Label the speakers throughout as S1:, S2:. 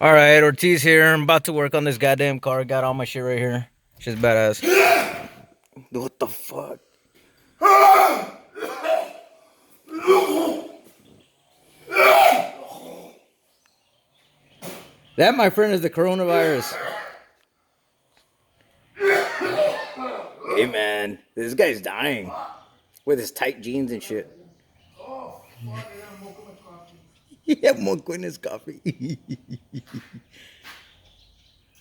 S1: All right, Ortiz here. I'm about to work on this goddamn car. Got all my shit right here. Shit's badass. What the fuck? That, my friend, is the coronavirus. Hey, man. This guy's dying. With his tight jeans and shit. Yeah, moco in his coffee.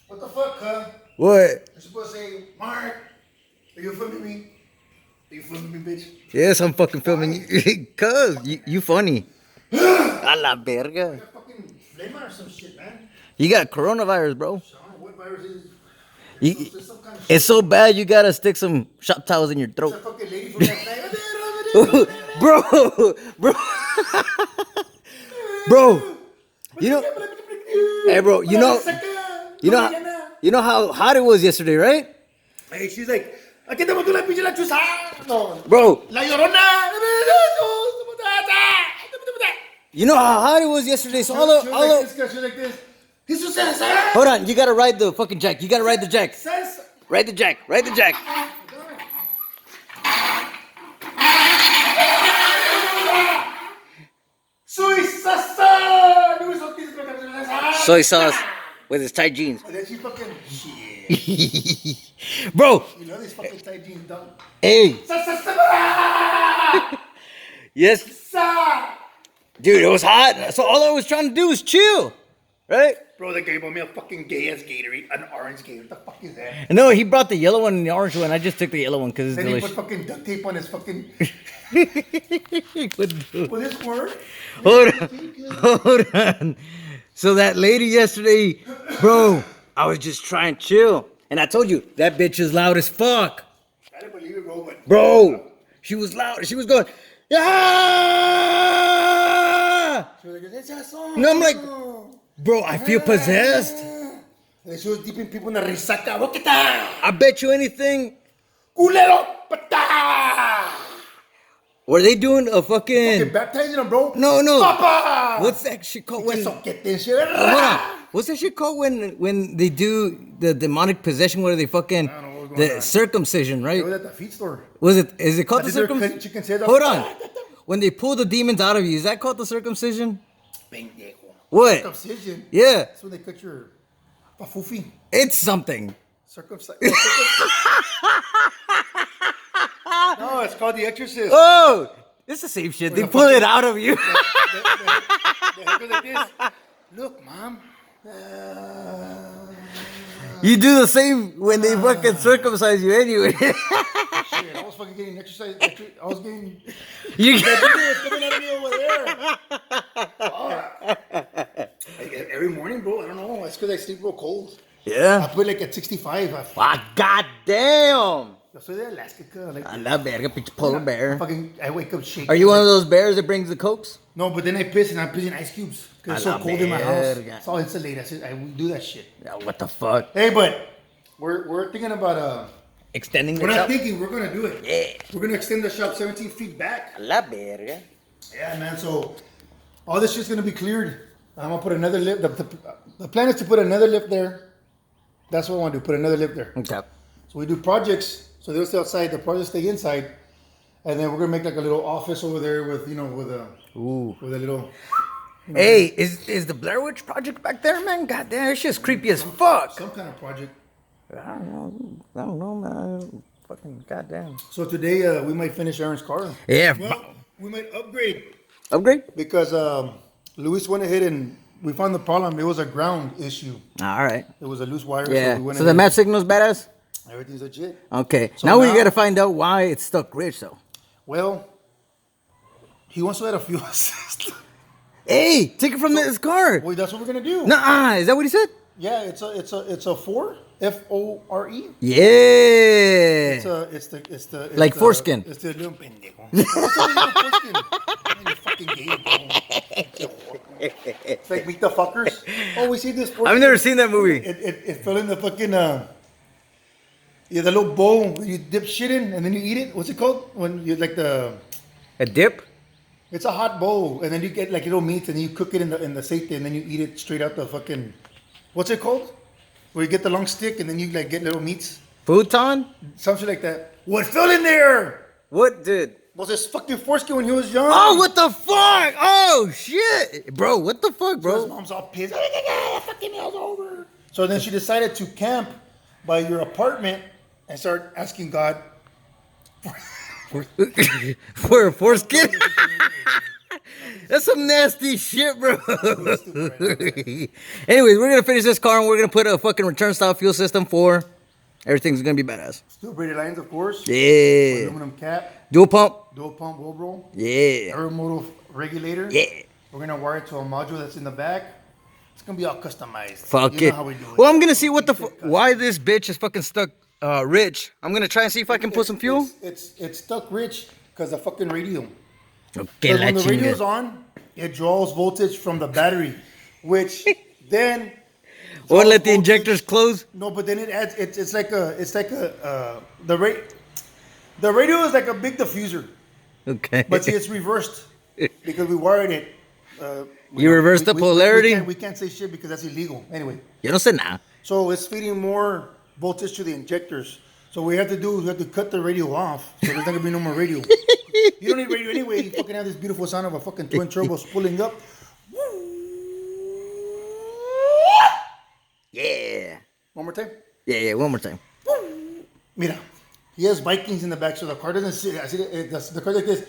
S2: What the fuck, huh?
S1: What?
S2: You're supposed to say, Mark, are you filming me? Are you filming me, bitch?
S1: Yes, I'm fucking filming you. Cuz, you funny. A la verga.
S2: You got fucking flema or some shit, man.
S1: You got coronavirus, bro.
S2: So, I don't know what virus is.
S1: You,
S2: There's some kind of
S1: it's so bad you gotta stick some shop towels in your
S2: There's
S1: throat.
S2: a fucking lady from that
S1: bro, bro. You know, hey, bro. You know how hot it was yesterday, right?
S2: Hey, she's like, aquí te mató la pinche la chuza. No.
S1: Bro,
S2: La llorona.
S1: you know how hot it was yesterday. So
S2: She was like this. Jesus says,
S1: hold on, you gotta ride the fucking jack. You gotta ride the jack. Ride the jack. Ride the jack. Soy sauce with his tight jeans.
S2: And then she fucking shit.
S1: Bro,
S2: You know these fucking tight jeans, dog.
S1: hey, yes, dude, it was hot. So all I was trying to do was chill, right?
S2: Bro, they gave me a fucking gay ass Gatorade, an orange Gatorade. What the fuck is that?
S1: No, he brought the yellow one and the orange one. I just took the yellow one because it's
S2: Then he put
S1: delicious.
S2: fucking duct tape on his fucking.
S1: Hold
S2: Will this work?
S1: on. So that lady yesterday, bro, I was just trying to chill. And I told you, that bitch is loud as fuck.
S2: I don't believe it, bro, but.
S1: Bro, she was loud. She was going, yeah!
S2: She was like, "It's a song."
S1: No, I'm like, bro, I feel possessed.
S2: And she was deeping people in the risaca. Boqueta!
S1: I bet you anything.
S2: Culero! Pata!
S1: Were they doing a
S2: Fucking
S1: fucking...
S2: baptizing them, bro.
S1: No.
S2: Papa!
S1: What's that shit called when...
S2: Soquete and shit.
S1: Hold on. What's that shit called when they do the demonic possession? Where they fucking
S2: I don't know what's going
S1: the
S2: on.
S1: circumcision, right?
S2: It was at the feet store.
S1: Is it called
S2: I
S1: the
S2: did their
S1: circumcision?
S2: chicken sandwich.
S1: Hold on. When they pull the demons out of you, is that called the circumcision?
S2: Pendejo.
S1: What?
S2: Circumcision.
S1: Yeah,
S2: That's when they cut your pafufi.
S1: it's something.
S2: Circumcision. No, it's called The Exorcist.
S1: Oh, it's the same shit. They
S2: the
S1: pull it out of you.
S2: The head goes like this. Look, mom.
S1: You do the same when they fucking circumcise you anyway.
S2: Shit, I was fucking getting exercise. I was getting.
S1: You
S2: It's coming out of me over there. Every morning, bro. I don't know. It's because I sleep real cold. I
S1: yeah.
S2: put like at 65.
S1: Ah, goddamn.
S2: Yo soy de Alaska. Like,
S1: I love verga, bitch polar bear.
S2: I wake up shaking.
S1: Are you one of those bears that brings the cokes?
S2: No, but then I piss and I'm pissing ice cubes because it's
S1: A
S2: so
S1: la
S2: cold in my house.
S1: verga.
S2: It's all insulated. I do that shit.
S1: Yeah, what the fuck?
S2: Hey, but we're thinking about
S1: Extending the
S2: We're not
S1: shop?
S2: thinking. We're gonna do it.
S1: Yeah.
S2: We're gonna extend the shop 17 feet back.
S1: A la verga.
S2: Yeah, man. So all this shit's gonna be cleared. I'm gonna put another lift. The plan is to put another lift there. That's what I want to do. Put another lift there.
S1: Okay.
S2: So we do projects. So they'll stay outside. The projects stay inside. And then we're gonna make like a little office over there with with a little.
S1: Hey, is the Blair Witch Project back there, man? God damn, it's just creepy as fuck.
S2: Some kind of project.
S1: I don't know, man. Fucking goddamn.
S2: So today we might finish Aaron's car.
S1: Yeah.
S2: Well, we might upgrade
S1: Upgrade?
S2: because Luis went ahead and we found the problem. It was a ground issue.
S1: All right.
S2: It was a loose wire.
S1: Yeah.
S2: we went
S1: So the
S2: ahead-
S1: map signal's badass?
S2: Everything's legit.
S1: Okay.
S2: So
S1: now we
S2: now-
S1: gotta find out why it's stuck rich, though.
S2: Well, he wants to add a fuel assist.
S1: Hey, take it from this car.
S2: Well, that's what we're gonna do.
S1: Nuh-uh. Is that what he said?
S2: Yeah, it's a 4 FORE.
S1: Yeah.
S2: It's the
S1: Like foreskin.
S2: It's the little pendejo. What's the little foreskin? Man, you're fucking gay, bro. It's like Meet the Fuckers. Oh, we see this.
S1: I've never seen that movie.
S2: It fell in the fucking the little bowl that you dip shit in and then you eat it. What's it called? When you like the
S1: A dip?
S2: It's a hot bowl and then you get like little meats and you cook it in the aceite and then you eat it straight out the fucking. what's it called? Where you get the long stick and then you like get little meats,
S1: Futon?
S2: something like that. What fell in there?
S1: What did?
S2: Was his fucking foreskin when he was young?
S1: Oh, what the fuck? Oh, shit. Bro, what the fuck,
S2: So his
S1: bro?
S2: mom's all pissed. The fucking meal's over. So then she decided to camp by your apartment and start asking God.
S1: For a foreskin? That's some nasty shit, bro. Anyways, we're gonna finish this car and we're gonna put a fucking return style fuel system for everything's gonna be badass.
S2: Steel braided lines, of course.
S1: Yeah.
S2: Aluminum cap.
S1: Dual pump.
S2: Dual pump wheel roll.
S1: Yeah.
S2: Air motor regulator.
S1: Yeah.
S2: We're gonna wire it to a module that's in the back. It's gonna be all customized.
S1: Fuck
S2: You
S1: it.
S2: know how we do it.
S1: Well, I'm gonna see what the why this bitch is fucking stuck rich. I'm gonna try and see if I can put some fuel.
S2: It's stuck rich because the fucking radio.
S1: Okay,
S2: Because
S1: la
S2: when the radio's
S1: chinga.
S2: on, it draws voltage from the battery, which then
S1: Or
S2: draws
S1: let the
S2: voltage-
S1: injectors close.
S2: No, but then it adds. It's like the radio is like a big diffuser,
S1: Okay.
S2: but see it's reversed because we wired it.
S1: You reversed the polarity?
S2: We can't say shit because that's illegal. Anyway,
S1: Yo no sé nada.
S2: so it's feeding more voltage to the injectors. So what we have to cut the radio off. So there's not gonna be no more radio. You don't need radio anyway. You fucking have this beautiful sound of a fucking twin turbo pulling up.
S1: Yeah.
S2: One more time.
S1: Yeah, one more time.
S2: Mira, he has Vikings in the back, so the car doesn't sit. I see the car like this.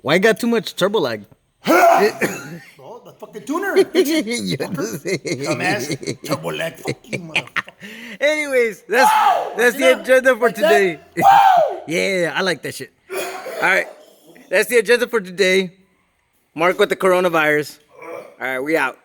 S1: Why got too much turbo lag?
S2: Oh, the fucking tuner.
S1: Yo no sé.
S2: Dumbass. Turbo lag. Fuck you, motherfucker.
S1: Anyways, that's the agenda for
S2: Like that?
S1: today. Yeah, I like that shit. All right, that's the agenda for today. Mark with the coronavirus. All right, we out.